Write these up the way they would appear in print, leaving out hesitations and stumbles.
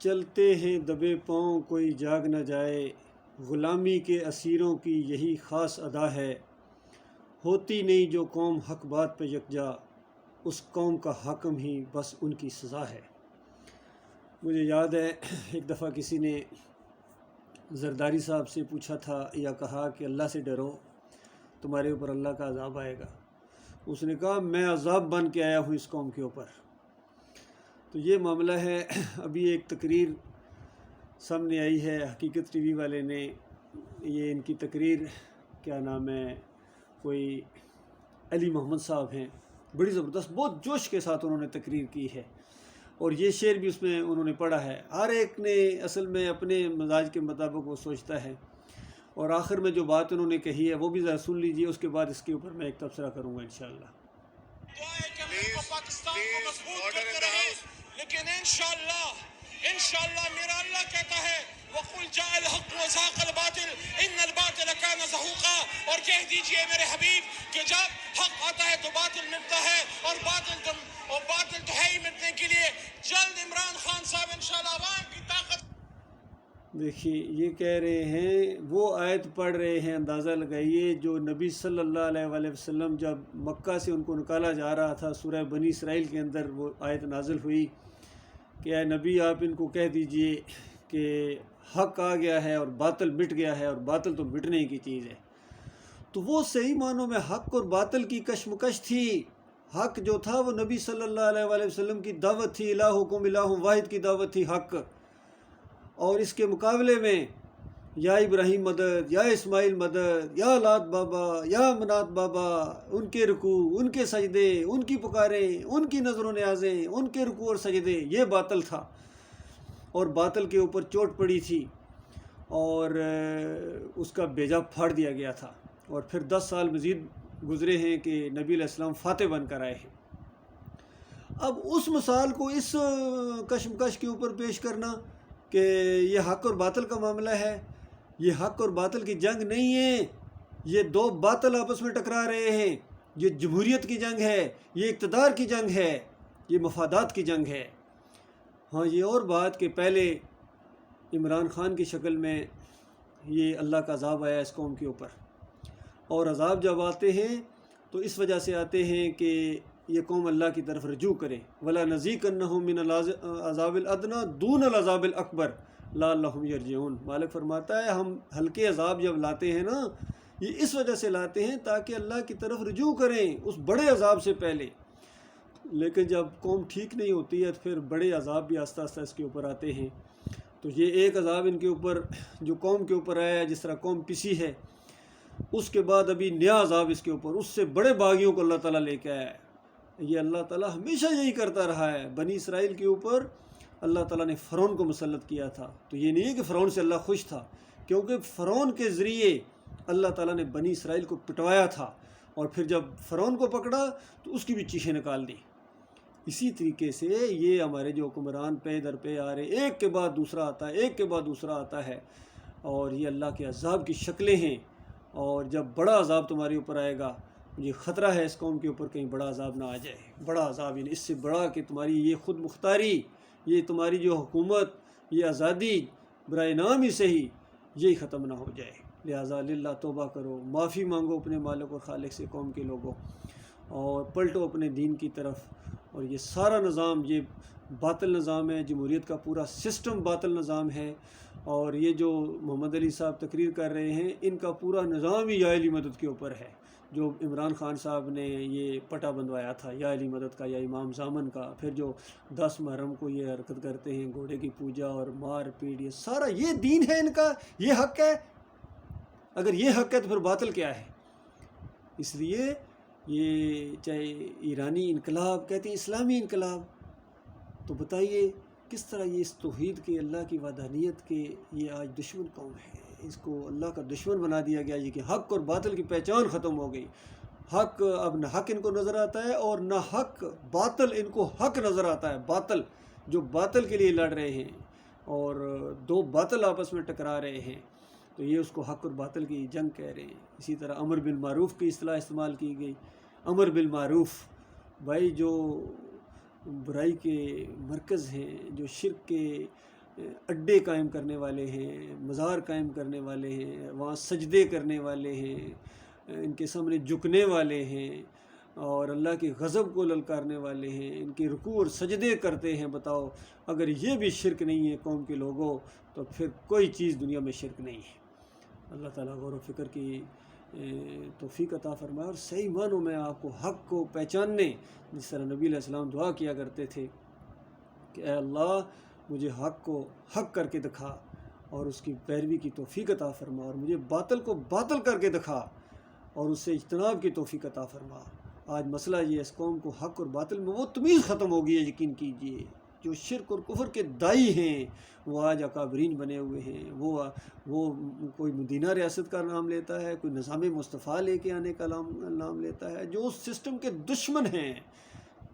چلتے ہیں دبے پاؤں کوئی جاگ نہ جائے، غلامی کے اسیروں کی یہی خاص ادا ہے، ہوتی نہیں جو قوم حق بات پہ یکجا، اس قوم کا حاکم ہی بس ان کی سزا ہے۔ مجھے یاد ہے ایک دفعہ کسی نے زرداری صاحب سے پوچھا تھا یا کہا کہ اللہ سے ڈرو، تمہارے اوپر اللہ کا عذاب آئے گا۔ اس نے کہا میں عذاب بن کے آیا ہوں اس قوم کے اوپر۔ تو یہ معاملہ ہے۔ ابھی ایک تقریر سامنے آئی ہے، حقیقت ٹی وی والے نے یہ ان کی تقریر، کیا نام ہے، کوئی علی محمد صاحب ہیں، بڑی زبردست، بہت جوش کے ساتھ انہوں نے تقریر کی ہے، اور یہ شعر بھی اس میں انہوں نے پڑھا ہے۔ ہر ایک نے اصل میں اپنے مزاج کے مطابق وہ سوچتا ہے، اور آخر میں جو بات انہوں نے کہی ہے وہ بھی ذرا سن لیجیے، اس کے بعد اس کے اوپر میں ایک تبصرہ کروں گا انشاءاللہ۔ پاکستان کو مضبوط کرتے رہے، لیکن انشاءاللہ میرا اللہ کہتا ہے وَقُلْ جَاءَ الْحَقُّ وَزَهَقَ الْبَاطِلُ إِنَّ الْبَاطِلَ كَانَ زَهُوقًا، اور کہہ دیجئے میرے حبیب کہ جب حق آتا ہے تو باطل مٹتا ہے، اور باطل تو ہے ہی مٹنے کے لیے۔ جلد عمران خان صاحب انشاءاللہ عوام کی طاقت۔ دیکھیے یہ کہہ رہے ہیں، وہ آیت پڑھ رہے ہیں، اندازہ لگائیے، جو نبی صلی اللہ علیہ وآلہ وسلم جب مکہ سے ان کو نکالا جا رہا تھا، سورہ بنی اسرائیل کے اندر وہ آیت نازل ہوئی کہ اے نبی آپ ان کو کہہ دیجئے کہ حق آ گیا ہے اور باطل مٹ گیا ہے، اور باطل تو مٹنے کی چیز ہے۔ تو وہ صحیح معنوں میں حق اور باطل کی کشمکش تھی۔ حق جو تھا وہ نبی صلی اللہ علیہ وآلہ وسلم کی دعوت تھی، الہکم الہ واحد کی دعوت تھی حق، اور اس کے مقابلے میں یا ابراہیم مدد، یا اسماعیل مدد، یا لات بابا، یا منات بابا، ان کے رکوع، ان کے سجدے، ان کی پکاریں، ان کی نظر و نیازیں، ان کے رکوع اور سجدے، یہ باطل تھا، اور باطل کے اوپر چوٹ پڑی تھی، اور اس کا بیجا پھاڑ دیا گیا تھا، اور پھر 10 سال مزید گزرے ہیں کہ نبی علیہ السلام فاتح بن کر آئے ہیں۔ اب اس مثال کو اس کشمکش کے اوپر پیش کرنا کہ یہ حق اور باطل کا معاملہ ہے، یہ حق اور باطل کی جنگ نہیں ہے، یہ دو باطل آپس میں ٹکرا رہے ہیں، یہ جمہوریت کی جنگ ہے، یہ اقتدار کی جنگ ہے، یہ مفادات کی جنگ ہے۔ ہاں یہ اور بات کہ پہلے عمران خان کی شکل میں یہ اللہ کا عذاب آیا اس قوم کے اوپر، اور عذاب جب آتے ہیں تو اس وجہ سے آتے ہیں کہ یہ قوم اللہ کی طرف رجوع کرے۔ وَلَا نَذِيقَنَّهُم مِّنَ الْعَذَابِ الْأَدْنَىٰ دُونَ الْعَذَابِ الْأَكْبَرِ لَعَلَّهُمْ يَرْجِعُونَ۔ مالک فرماتا ہے ہم ہلکے عذاب جب لاتے ہیں نا، یہ اس وجہ سے لاتے ہیں تاکہ اللہ کی طرف رجوع کریں اس بڑے عذاب سے پہلے۔ لیکن جب قوم ٹھیک نہیں ہوتی ہے تو پھر بڑے عذاب بھی آہستہ آہستہ اس کے اوپر آتے ہیں۔ تو یہ ایک عذاب ان کے اوپر جو قوم کے اوپر آیا ہے، جس طرح قوم پسی ہے، اس کے بعد ابھی نیا عذاب اس کے اوپر، اس سے بڑے باغیوں کو اللہ تعالیٰ لے کے آیا ہے۔ یہ اللہ تعالیٰ ہمیشہ یہی کرتا رہا ہے۔ بنی اسرائیل کے اوپر اللہ تعالیٰ نے فرعون کو مسلط کیا تھا، تو یہ نہیں ہے کہ فرعون سے اللہ خوش تھا، کیونکہ فرعون کے ذریعے اللہ تعالیٰ نے بنی اسرائیل کو پٹوایا تھا، اور پھر جب فرعون کو پکڑا تو اس کی بھی چیخیں نکال دی۔ اسی طریقے سے یہ ہمارے جو حکمران پہ در پہ آ رہے، ایک کے بعد دوسرا آتا ہے، ایک کے بعد دوسرا آتا ہے، اور یہ اللہ کے عذاب کی شکلیں ہیں۔ اور جب بڑا عذاب تمہارے اوپر آئے گا، مجھے خطرہ ہے اس قوم کے اوپر کہیں بڑا عذاب نہ آ جائے، بڑا عذاب، یعنی اس سے بڑا کہ تمہاری یہ خود مختاری، یہ تمہاری جو حکومت، یہ آزادی برائے نام ہی صحیح، یہی ختم نہ ہو جائے۔ لہٰذا للہ توبہ کرو، معافی مانگو اپنے مالک اور خالق سے قوم کے لوگوں، اور پلٹو اپنے دین کی طرف۔ اور یہ سارا نظام یہ باطل نظام ہے، جمہوریت کا پورا سسٹم باطل نظام ہے، اور یہ جو محمد علی صاحب تقریر کر رہے ہیں ان کا پورا نظام ہی یا علی مدد کے اوپر ہے، جو عمران خان صاحب نے یہ پٹا بندوایا تھا یا علی مدد کا یا امام زامن کا۔ پھر جو 10 محرم کو یہ حرکت کرتے ہیں، گھوڑے کی پوجا اور مار پیٹ، یہ سارا یہ دین ہے ان کا، یہ حق ہے۔ اگر یہ حق ہے تو پھر باطل کیا ہے؟ اس لیے یہ چاہے ایرانی انقلاب کہتے ہیں، اسلامی انقلاب، تو بتائیے کس طرح یہ اس توحید کے، اللہ کی وحدانیت کے، یہ آج دشمن قوم ہے، اس کو اللہ کا دشمن بنا دیا گیا، یہ کہ حق اور باطل کی پہچان ختم ہو گئی۔ حق اب نہ حق ان کو نظر آتا ہے، اور نہ حق باطل ان کو حق نظر آتا ہے۔ باطل جو باطل کے لیے لڑ رہے ہیں، اور دو باطل آپس میں ٹکرا رہے ہیں، تو یہ اس کو حق اور باطل کی جنگ کہہ رہے ہیں۔ اسی طرح امر بالمعروف کی اصطلاح استعمال کی گئی۔ امر بالمعروف، بھائی جو برائی کے مرکز ہیں، جو شرک کے اڈے قائم کرنے والے ہیں، مزار قائم کرنے والے ہیں، وہاں سجدے کرنے والے ہیں، ان کے سامنے جھکنے والے ہیں، اور اللہ کے غضب کو للکارنے والے ہیں، ان کے رکوع اور سجدے کرتے ہیں۔ بتاؤ اگر یہ بھی شرک نہیں ہے قوم کے لوگوں، تو پھر کوئی چیز دنیا میں شرک نہیں ہے۔ اللہ تعالیٰ غور و فکر کی توفیق عطا فرمائے، اور صحیح معنوں میں آپ کو حق کو پہچاننے، جس طرح نبی علیہ السلام دعا کیا کرتے تھے کہ اے اللہ مجھے حق کو حق کر کے دکھا اور اس کی پیروی کی توفیق عطا فرما، اور مجھے باطل کو باطل کر کے دکھا اور اس سے اجتناب کی توفیق عطا فرما۔ آج مسئلہ یہ ہے، اس قوم کو حق اور باطل میں وہ تمیز ختم ہو گئی ہے۔ یقین کیجئے جو شرک اور کفر کے دائی ہیں وہ آج اکابرین بنے ہوئے ہیں۔ وہ کوئی مدینہ ریاست کا نام لیتا ہے، کوئی نظام مصطفیٰ لے کے آنے کا نام لیتا ہے، جو اس سسٹم کے دشمن ہیں۔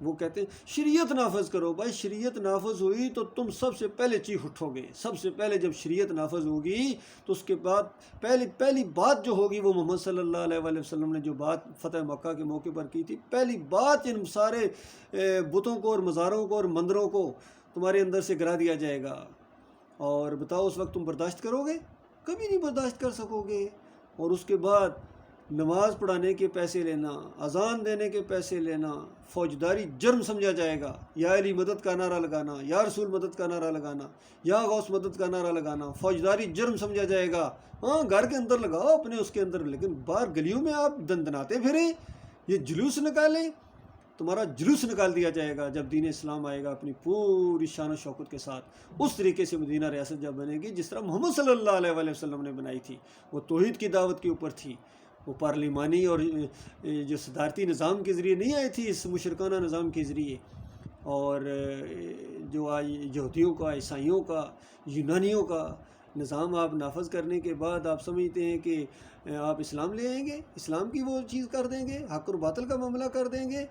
وہ کہتے ہیں شریعت نافذ کرو۔ بھائی شریعت نافذ ہوئی تو تم سب سے پہلے چیخ اٹھو گے۔ سب سے پہلے جب شریعت نافذ ہوگی تو اس کے بعد پہلی بات جو ہوگی وہ محمد صلی اللہ علیہ وآلہ وسلم نے جو بات فتح مکہ کے موقع پر کی تھی، پہلی بات ان سارے بتوں کو اور مزاروں کو اور مندروں کو تمہارے اندر سے گرا دیا جائے گا۔ اور بتاؤ اس وقت تم برداشت کرو گے؟ کبھی نہیں برداشت کر سکو گے۔ اور اس کے بعد نماز پڑھانے کے پیسے لینا، اذان دینے کے پیسے لینا فوجداری جرم سمجھا جائے گا۔ یا علی مدد کا نعرہ لگانا، یا رسول مدد کا نعرہ لگانا، یا غوث مدد کا نعرہ لگانا فوجداری جرم سمجھا جائے گا۔ ہاں گھر کے اندر لگاؤ اپنے اس کے اندر، لیکن باہر گلیوں میں آپ دندناتے پھریں، یہ جلوس نکالیں، تمہارا جلوس نکال دیا جائے گا جب دین اسلام آئے گا اپنی پوری شان و شوکت کے ساتھ۔ اس طریقے سے مدینہ ریاست جب بنے گی جس طرح محمد صلی اللہ علیہ وآلہ وسلم نے بنائی تھی، وہ توحید کی دعوت کے اوپر تھی، وہ پارلیمانی اور جو صدارتی نظام کے ذریعے نہیں آئی تھی، اس مشرکانہ نظام کے ذریعے۔ اور جو یہودیوں کا، عیسائیوں کا، یونانیوں کا نظام آپ نافذ کرنے کے بعد آپ سمجھتے ہیں کہ آپ اسلام لے آئیں گے، اسلام کی وہ چیز کر دیں گے، حق اور باطل کا معاملہ کر دیں گے۔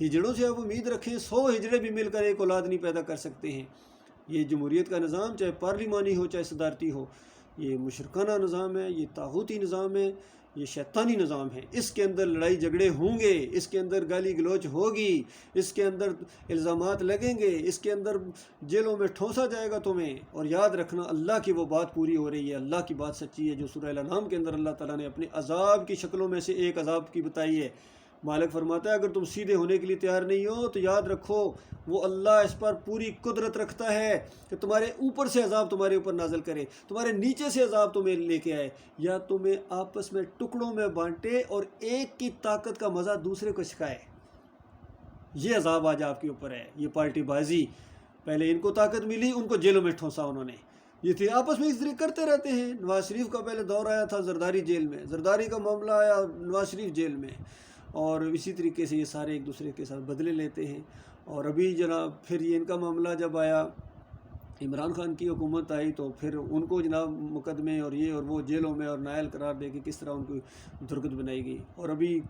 ہجڑوں سے آپ امید رکھیں، 100 ہجڑے بھی مل کر ایک اولاد نہیں پیدا کر سکتے ہیں۔ یہ جمہوریت کا نظام چاہے پارلیمانی ہو چاہے صدارتی ہو، یہ مشرکانہ نظام ہے، یہ طاغوتی نظام ہے، یہ شیطانی نظام ہے۔ اس کے اندر لڑائی جھگڑے ہوں گے، اس کے اندر گالی گلوچ ہوگی، اس کے اندر الزامات لگیں گے، اس کے اندر جیلوں میں ٹھونسا جائے گا تمہیں۔ اور یاد رکھنا اللہ کی وہ بات پوری ہو رہی ہے، اللہ کی بات سچی ہے، جو سورہ الانعام کے اندر اللہ تعالیٰ نے اپنے عذاب کی شکلوں میں سے ایک عذاب کی بتائی ہے۔ مالک فرماتا ہے اگر تم سیدھے ہونے کے لیے تیار نہیں ہو تو یاد رکھو وہ اللہ اس پر پوری قدرت رکھتا ہے کہ تمہارے اوپر سے عذاب تمہارے اوپر نازل کرے، تمہارے نیچے سے عذاب تمہیں لے کے آئے، یا تمہیں آپس میں ٹکڑوں میں بانٹے اور ایک کی طاقت کا مزہ دوسرے کو سکھائے۔ یہ عذاب آج آپ کے اوپر ہے، یہ پارٹی بازی۔ پہلے ان کو طاقت ملی، ان کو جیلوں میں ٹھونسا انہوں نے، یہ تھے آپس میں اس طرح کرتے رہتے ہیں۔ نواز شریف کا پہلے دور آیا تھا زرداری جیل میں، زرداری کا معاملہ آیا نواز شریف جیل میں، اور اسی طریقے سے یہ سارے ایک دوسرے کے ساتھ بدلے لیتے ہیں۔ اور ابھی جناب پھر یہ ان کا معاملہ جب آیا، عمران خان کی حکومت آئی، تو پھر ان کو جناب مقدمے اور یہ اور وہ جیلوں میں اور نائل قرار دے کے کس طرح ان کی درگت بنائی گئی۔ اور ابھی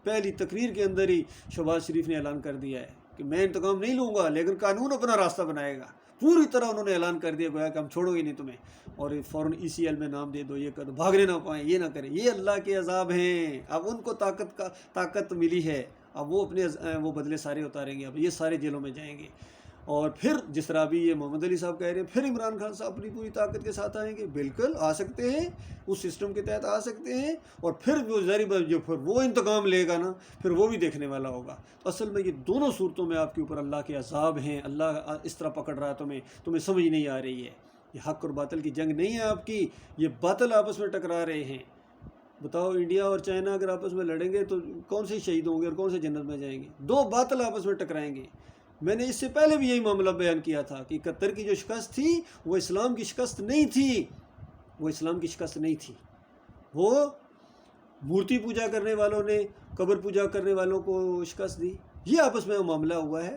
پہلی تقریر کے اندر ہی شہباز شریف نے اعلان کر دیا ہے کہ میں انتقام نہیں لوں گا لیکن قانون اپنا راستہ بنائے گا۔ پوری طرح انہوں نے اعلان کر دیا گویا کہ ہم چھوڑو گے نہیں تمہیں، اور فوراً ECL میں نام دے دو، یہ کر دو، بھاگنے نہ پائیں، یہ نہ کریں۔ یہ اللہ کے عذاب ہیں۔ اب ان کو طاقت ملی ہے، اب وہ اپنے وہ بدلے سارے اتاریں گے، اب یہ سارے جیلوں میں جائیں گے۔ اور پھر جس طرح ابھی یہ محمد علی صاحب کہہ رہے ہیں پھر عمران خان صاحب اپنی پوری طاقت کے ساتھ آئیں گے، بالکل آ سکتے ہیں، اس سسٹم کے تحت آ سکتے ہیں، اور پھر جو جو پھر وہ انتقام لے گا نا، پھر وہ بھی دیکھنے والا ہوگا۔ تو اصل میں یہ دونوں صورتوں میں آپ کے اوپر اللہ کے عذاب ہیں۔ اللہ اس طرح پکڑ رہا ہے تمہیں سمجھ نہیں آ رہی ہے۔ یہ حق اور باطل کی جنگ نہیں ہے آپ کی، یہ باطل آپس میں ٹکرا رہے ہیں۔ بتاؤ انڈیا اور چائنا اگر آپس میں لڑیں گے تو کون سے شہید ہوں گے اور کون سے جنت میں جائیں گے؟ دو باطل آپس میں ٹکرائیں گے۔ میں نے اس سے پہلے بھی یہی معاملہ بیان کیا تھا کہ 71 کی جو شکست تھی وہ اسلام کی شکست نہیں تھی، وہ اسلام کی شکست نہیں تھی، وہ مورتی پوجا کرنے والوں نے قبر پوجا کرنے والوں کو شکست دی، یہ آپس میں معاملہ ہوا ہے۔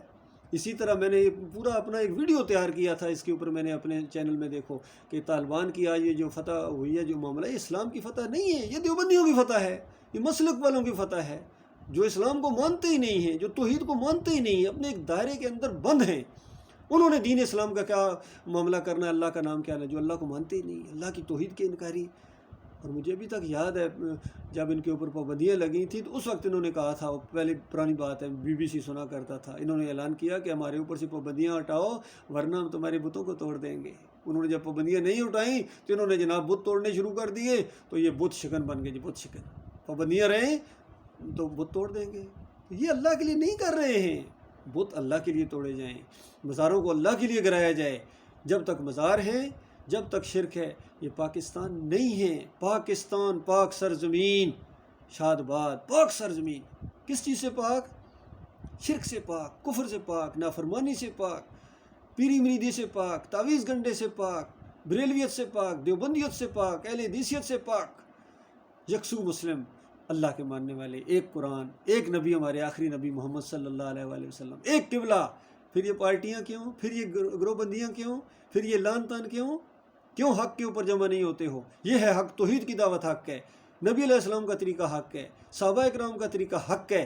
اسی طرح میں نے پورا اپنا ایک ویڈیو تیار کیا تھا، اس کے اوپر میں نے اپنے چینل میں دیکھو کہ طالبان کی آج یہ جو فتح ہوئی ہے، جو معاملہ ہے اسلام کی فتح نہیں ہے، یہ دیوبندیوں کی فتح ہے، یہ مسلک والوں کی فتح ہے، جو اسلام کو مانتے ہی نہیں ہیں، جو توحید کو مانتے ہی نہیں ہیں، اپنے ایک دائرے کے اندر بند ہیں۔ انہوں نے دین اسلام کا کیا معاملہ کرنا ہے، اللہ کا نام کیا ہے، جو اللہ کو مانتے ہی نہیں، اللہ کی توحید کے انکاری۔ اور مجھے ابھی تک یاد ہے جب ان کے اوپر پابندیاں لگی تھیں تو اس وقت انہوں نے کہا تھا، پہلے پرانی بات ہے، BBC سنا کرتا تھا، انہوں نے اعلان کیا کہ ہمارے اوپر سے پابندیاں ہٹاؤ ورنہ ہم تمہارے بتوں کو توڑ دیں گے۔ انہوں نے جب پابندیاں نہیں اٹھائیں تو انہوں نے جناب بت توڑنے شروع کر دیے، تو یہ بت شکن بن گئے جی، بت شکن۔ پابندیاں رہیں تو بت توڑ دیں گے، یہ اللہ کے لیے نہیں کر رہے ہیں۔ بت اللہ کے لیے توڑے جائیں، مزاروں کو اللہ کے لیے گرایا جائے۔ جب تک مزار ہیں، جب تک شرک ہے، یہ پاکستان نہیں ہے۔ پاکستان پاک سرزمین، شاد باد پاک سرزمین، کس چیز سے پاک؟ شرک سے پاک، کفر سے پاک، نافرمانی سے پاک، پیری مریدی سے پاک، تعویذ گنڈے سے پاک، بریلویت سے پاک، دیوبندیت سے پاک، اہل حدیثیت سے پاک، یکسو مسلم، اللہ کے ماننے والے، ایک قرآن، ایک نبی، ہمارے آخری نبی محمد صلی اللہ علیہ وآلہ وسلم، ایک قبلہ۔ پھر یہ پارٹیاں کیوں؟ پھر یہ گروہ بندیاں کیوں؟ پھر یہ لان تان کیوں حق کے اوپر جمع نہیں ہوتے ہو؟ یہ ہے حق، توحید کی دعوت حق ہے، نبی علیہ السلام کا طریقہ حق ہے، صحابہ اکرام کا طریقہ حق ہے۔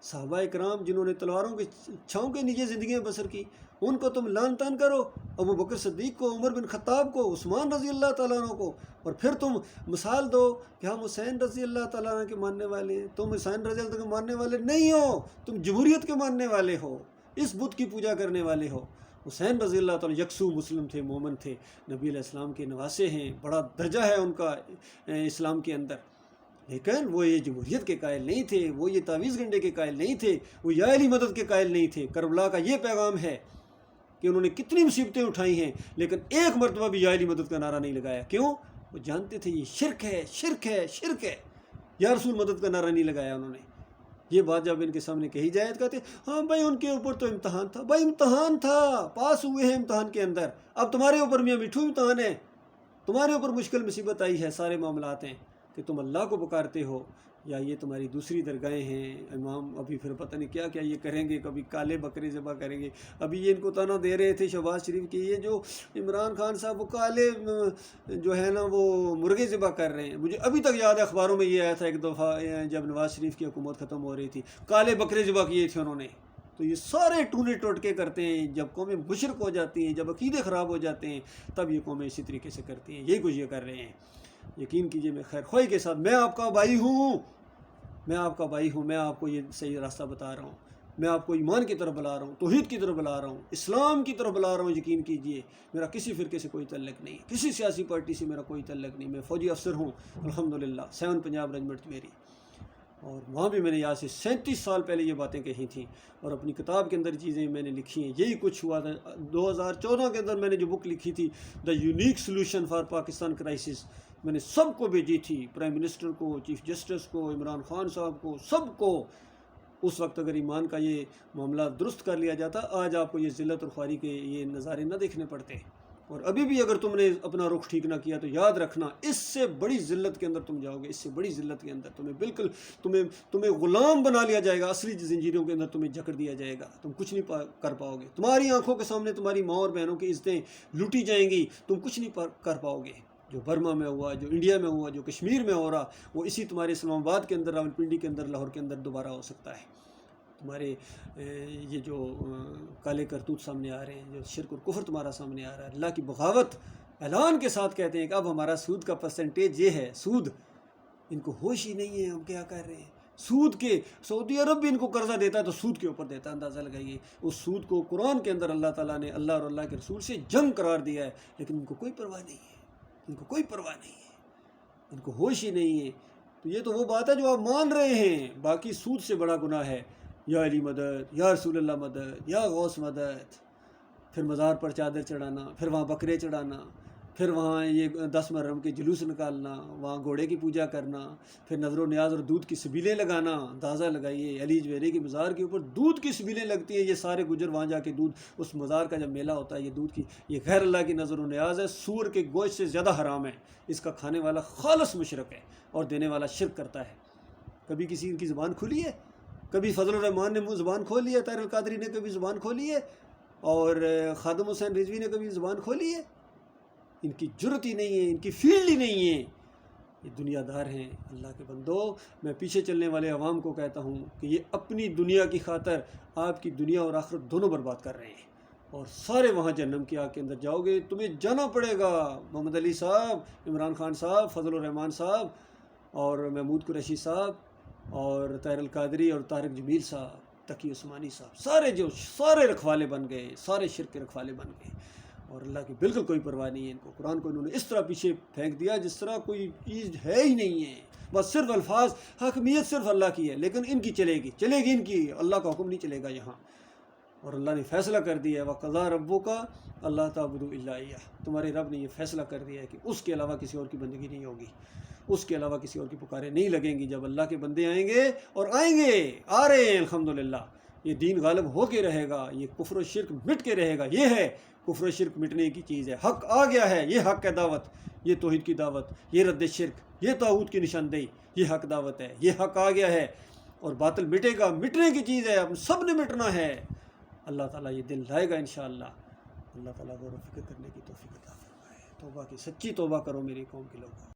صحابہ اکرام جنہوں نے تلواروں کے چھاؤں کے نیچے زندگیاں بسر کی، ان کو تم لان تان کرو، ابو بکر صدیق کو، عمر بن خطاب کو، عثمان رضی اللہ تعالیٰ عنہ کو، اور پھر تم مثال دو کہ ہم حسین رضی اللہ تعالیٰ عنہ کے ماننے والے ہیں۔ تم حسین رضی اللہ عنہ کے ماننے والے نہیں ہو، تم جمہوریت کے ماننے والے ہو، اس بت کی پوجا کرنے والے ہو۔ حسین رضی اللہ تعالیٰ یکسو مسلم تھے، مومن تھے، نبی علیہ السلام کے نواسے ہیں، بڑا درجہ ہے ان کا اسلام کے اندر، لیکن وہ یہ جمہوریت کے قائل نہیں تھے، وہ یہ تعویذ گنڈے کے قائل نہیں تھے، وہ یا علی مدد کے قائل نہیں تھے۔ کربلا کا یہ پیغام ہے کہ انہوں نے کتنی مصیبتیں اٹھائی ہیں، لیکن ایک مرتبہ بھی یا علی مدد کا نعرہ نہیں لگایا۔ کیوں؟ وہ جانتے تھے یہ شرک ہے، شرک ہے، شرک ہے۔ یا رسول مدد کا نعرہ نہیں لگایا انہوں نے۔ یہ بات جب ان کے سامنے کہی جائے تو کہتے ہاں بھائی ان کے اوپر تو امتحان تھا۔ بھائی امتحان تھا، پاس ہوئے ہیں امتحان کے اندر، اب تمہارے اوپر میاں میٹھو امتحان ہے، تمہارے اوپر مشکل مصیبت آئی ہے، سارے معاملات ہیں کہ تم اللہ کو پکارتے ہو یا یہ تمہاری دوسری درگاہیں ہیں۔ امام ابھی پھر پتہ نہیں کیا کیا یہ کریں گے، کبھی کالے بکرے ذبح کریں گے۔ ابھی یہ ان کو تانا دے رہے تھے شہباز شریف کی، یہ جو عمران خان صاحب وہ کالے جو ہے نا وہ مرغے ذبح کر رہے ہیں۔ مجھے ابھی تک یاد ہے اخباروں میں یہ آیا تھا ایک دفعہ جب نواز شریف کی حکومت ختم ہو رہی تھی، کالے بکرے ذبح کیے تھے انہوں نے۔ تو یہ سارے ٹونے ٹوٹکے کرتے ہیں، جب قومیں مشرک ہو جاتی ہیں، جب عقیدے خراب ہو جاتے ہیں، تب یہ قومیں اسی طریقے سے کرتی ہیں۔ یہی کچھ یہ کر رہے ہیں۔ یقین کیجئے میں خیر خواہی کے ساتھ، میں آپ کا بھائی ہوں، میں آپ کا بھائی ہوں، میں آپ کو یہ صحیح راستہ بتا رہا ہوں، میں آپ کو ایمان کی طرف بلا رہا ہوں، توحید کی طرف بلا رہا ہوں، اسلام کی طرف بلا رہا ہوں۔ یقین کیجئے میرا کسی فرقے سے کوئی تعلق نہیں، کسی سیاسی پارٹی سے میرا کوئی تعلق نہیں۔ میں فوجی افسر ہوں الحمدللہ، 7 پنجاب ریجمنٹ میری، اور وہاں بھی میں نے یہاں سے 37 سال پہلے یہ باتیں کہی تھیں، اور اپنی کتاب کے اندر چیزیں میں نے لکھی ہیں۔ یہی کچھ ہوا تھا 2014 کے اندر، میں نے جو بک لکھی تھی the unique solution for Pakistan crisis, میں نے سب کو بھیجی تھی، پرائم منسٹر کو، چیف جسٹس کو، عمران خان صاحب کو، سب کو۔ اس وقت اگر ایمان کا یہ معاملہ درست کر لیا جاتا، آج آپ کو یہ ذلت اور خواری کے یہ نظارے نہ دیکھنے پڑتے۔ اور ابھی بھی اگر تم نے اپنا رخ ٹھیک نہ کیا تو یاد رکھنا اس سے بڑی ذلت کے اندر تم جاؤ گے، اس سے بڑی ذلت کے اندر تمہیں بالکل تمہیں غلام بنا لیا جائے گا، اصلی زنجیروں کے اندر تمہیں جکڑ دیا جائے گا، تم کچھ نہیں کر پاؤ گے۔ تمہاری آنکھوں کے سامنے تمہاری ماں اور بہنوں کی عزتیں لوٹی جائیں گی، تم کچھ نہیں کر پاؤ گے۔ جو برما میں ہوا، جو انڈیا میں ہوا، جو کشمیر میں ہو رہا، وہ اسی تمہارے اسلام آباد کے اندر، راولپنڈی کے اندر، لاہور کے اندر دوبارہ ہو سکتا ہے۔ تمہارے یہ جو کالے کرتوت سامنے آ رہے ہیں، جو شرک اور کفر تمہارا سامنے آ رہا ہے، اللہ کی بغاوت اعلان کے ساتھ کہتے ہیں کہ اب ہمارا سود کا پرسنٹیج یہ ہے۔ سود، ان کو ہوش ہی نہیں ہے ہم کیا کر رہے ہیں۔ سود کے، سعودی عرب بھی ان کو قرضہ دیتا ہے تو سود کے اوپر دیتا ہے، اندازہ لگائیے۔ اس سود کو قرآن کے اندر اللہ تعالیٰ نے اللہ اور اللہ کے رسول سے جنگ قرار دیا ہے، لیکن ان کو کوئی پرواہ نہیں ہے، ان کو کوئی پرواہ نہیں ہے، ان کو ہوش ہی نہیں ہے۔ تو یہ تو وہ بات ہے جو آپ مان رہے ہیں، باقی سود سے بڑا گناہ ہے یا علی مدد، یا رسول اللہ مدد، یا غوث مدد، پھر مزار پر چادر چڑھانا، پھر وہاں بکرے چڑھانا، پھر وہاں یہ 10 محرم کے جلوس نکالنا، وہاں گھوڑے کی پوجا کرنا، پھر نظر و نیاز اور دودھ کی سبیلیں لگانا۔ اندازہ لگائیے علی جویری کے مزار کے اوپر دودھ کی سبیلیں لگتی ہیں، یہ سارے گجر وہاں جا کے دودھ، اس مزار کا جب میلہ ہوتا ہے، یہ دودھ کی، یہ غیر اللہ کی نظر و نیاز ہے، سور کے گوشت سے زیادہ حرام ہے۔ اس کا کھانے والا خالص مشرک ہے اور دینے والا شرک کرتا ہے۔ کبھی کسی ان کی زبان کھلی ہے؟ کبھی فضل الرحمان نے زبان کھولی ہے؟ طاہر القادری نے کبھی زبان کھولی ہے؟ اور خادم حسین رضوی نے کبھی زبان کھولی ہے؟ ان کی جرت ہی نہیں ہے، ان کی فیلڈ ہی نہیں ہے۔ یہ دنیا دار ہیں۔ اللہ کے بندو، میں پیچھے چلنے والے عوام کو کہتا ہوں کہ یہ اپنی دنیا کی خاطر آپ کی دنیا اور آخرت دونوں برباد کر رہے ہیں، اور سارے وہاں جہنم کی آگ کے اندر جاؤ گے۔ تمہیں جانا پڑے گا۔ محمد علی صاحب، عمران خان صاحب، فضل الرحمان صاحب، اور محمود قریشی صاحب، اور طاہر القادری، اور طارق جمیل صاحب، تقی عثمانی صاحب، سارے رکھوالے بن گئے، سارے شرک کے رکھوالے بن گئے۔ اور اللہ کی بالکل کوئی پرواہ نہیں ہے ان کو. قرآن کو انہوں نے اس طرح پیچھے پھینک دیا جس طرح کوئی چیز ہے ہی نہیں ہے. بس صرف الفاظ، حاکمیت صرف اللہ کی ہے لیکن ان کی چلے گی ان کی، اللہ کا حکم نہیں چلے گا یہاں. اور اللہ نے فیصلہ کر دیا ہے وَقَضَىٰ رَبُّكَ أَلَّا تَعْبُدُوا إِلَّا إِيَّاهُ، تمہارے رب نے یہ فیصلہ کر دیا ہے کہ اس کے علاوہ کسی اور کی بندگی نہیں ہوگی، اس کے علاوہ کسی اور کی پکاریں نہیں لگیں گی. جب اللہ کے بندے آئیں گے، اور آئیں گے، آ رہے ہیں الحمدللہ، یہ دین غالب ہو کے رہے گا، یہ کفر و شرک مٹ کے رہے گا. یہ ہے کفر و شرک مٹنے کی چیز ہے. حق آ گیا ہے، یہ حق ہے دعوت، یہ توحید کی دعوت، یہ رد شرک، یہ طاغوت کی نشاندہی، یہ حق دعوت ہے. یہ حق آ گیا ہے اور باطل مٹے گا، مٹنے کی چیز ہے، اب سب نے مٹنا ہے. اللہ تعالیٰ یہ دل لائے گا انشاءاللہ. اللہ تعالیٰ غور و فکر کرنے کی توفیق عطا فرمائے. توبہ کی سچی توبہ کرو میری قوم کے لوگوں.